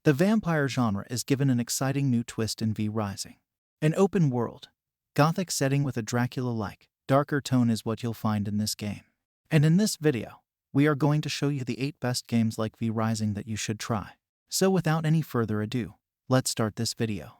The vampire genre is given an exciting new twist in V Rising. An open world, gothic setting with a Dracula-like, darker tone is what you'll find in this game. And in this video, we are going to show you the 8 best games like V Rising that you should try. So without any further ado, let's start this video.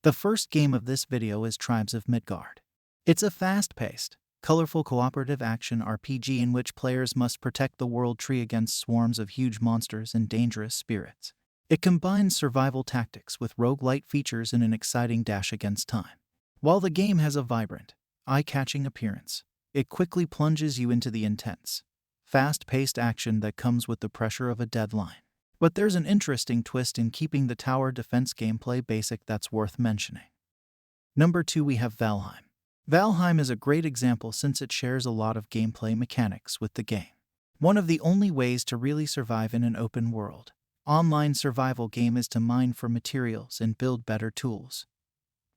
The first game of this video is Tribes of Midgard. It's a fast-paced, colorful cooperative action RPG in which players must protect the world tree against swarms of huge monsters and dangerous spirits. It combines survival tactics with roguelite features and an exciting dash against time. While the game has a vibrant, eye-catching appearance, it quickly plunges you into the intense, fast-paced action that comes with the pressure of a deadline. But there's an interesting twist in keeping the tower defense gameplay basic that's worth mentioning. Number 2, we have Valheim. Valheim is a great example since it shares a lot of gameplay mechanics with the game. One of the only ways to really survive in an open world, online survival game is to mine for materials and build better tools,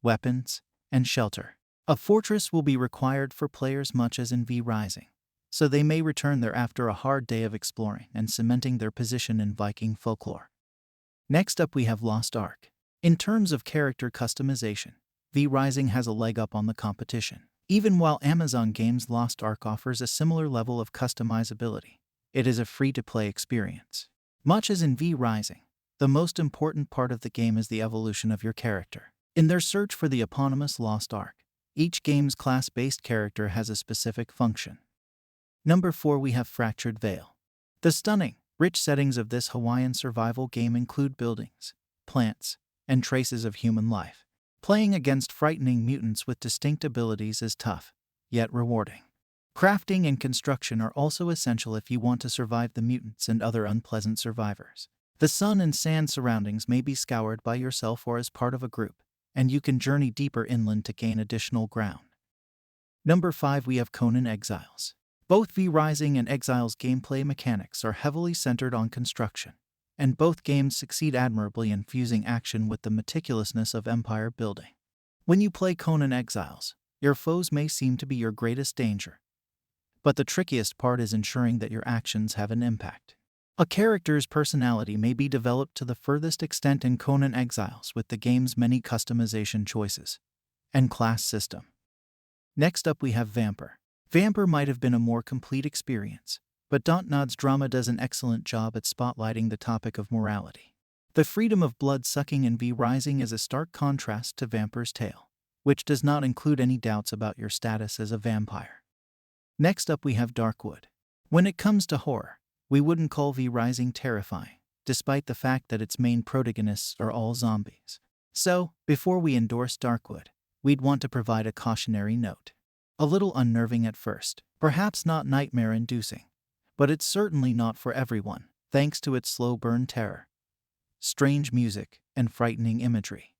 weapons, and shelter. A fortress will be required for players much as in V Rising, so they may return there after a hard day of exploring and cementing their position in Viking folklore. Next up we have Lost Ark. In terms of character customization, V Rising has a leg up on the competition. Even while Amazon Games' Lost Ark offers a similar level of customizability, it is a free-to-play experience. Much as in V Rising, the most important part of the game is the evolution of your character. In their search for the eponymous Lost Ark, each game's class-based character has a specific function. Number 4, we have Fractured Vale. The stunning, rich settings of this Hawaiian survival game include buildings, plants, and traces of human life. Playing against frightening mutants with distinct abilities is tough, yet rewarding. Crafting and construction are also essential if you want to survive the mutants and other unpleasant survivors. The sun and sand surroundings may be scoured by yourself or as part of a group, and you can journey deeper inland to gain additional ground. Number 5, we have Conan Exiles. Both V Rising and Exiles gameplay mechanics are heavily centered on construction, and both games succeed admirably in fusing action with the meticulousness of empire building. When you play Conan Exiles, your foes may seem to be your greatest danger, but the trickiest part is ensuring that your actions have an impact. A character's personality may be developed to the furthest extent in Conan Exiles with the game's many customization choices and class system. Next up we have Vampyr. Vampyr might have been a more complete experience, but Dontnod's drama does an excellent job at spotlighting the topic of morality. The freedom of blood-sucking in V Rising is a stark contrast to Vampyr's tale, which does not include any doubts about your status as a vampire. Next up we have Darkwood. When it comes to horror, we wouldn't call V Rising terrifying, despite the fact that its main protagonists are all zombies. So, before we endorse Darkwood, we'd want to provide a cautionary note. A little unnerving at first, perhaps not nightmare-inducing, but it's certainly not for everyone, thanks to its slow burn terror, strange music, and frightening imagery.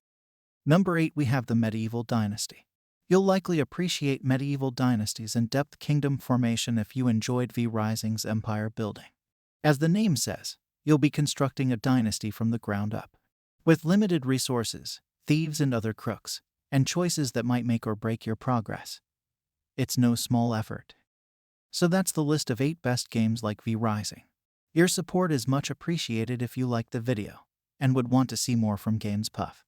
Number 8, we have the Medieval Dynasty. You'll likely appreciate medieval dynasties and depth kingdom formation if you enjoyed V Rising's empire building. As the name says, you'll be constructing a dynasty from the ground up. With limited resources, thieves and other crooks, and choices that might make or break your progress, it's no small effort. So that's the list of 8 best games like V Rising. Your support is much appreciated if you liked the video and would want to see more from Games Puff.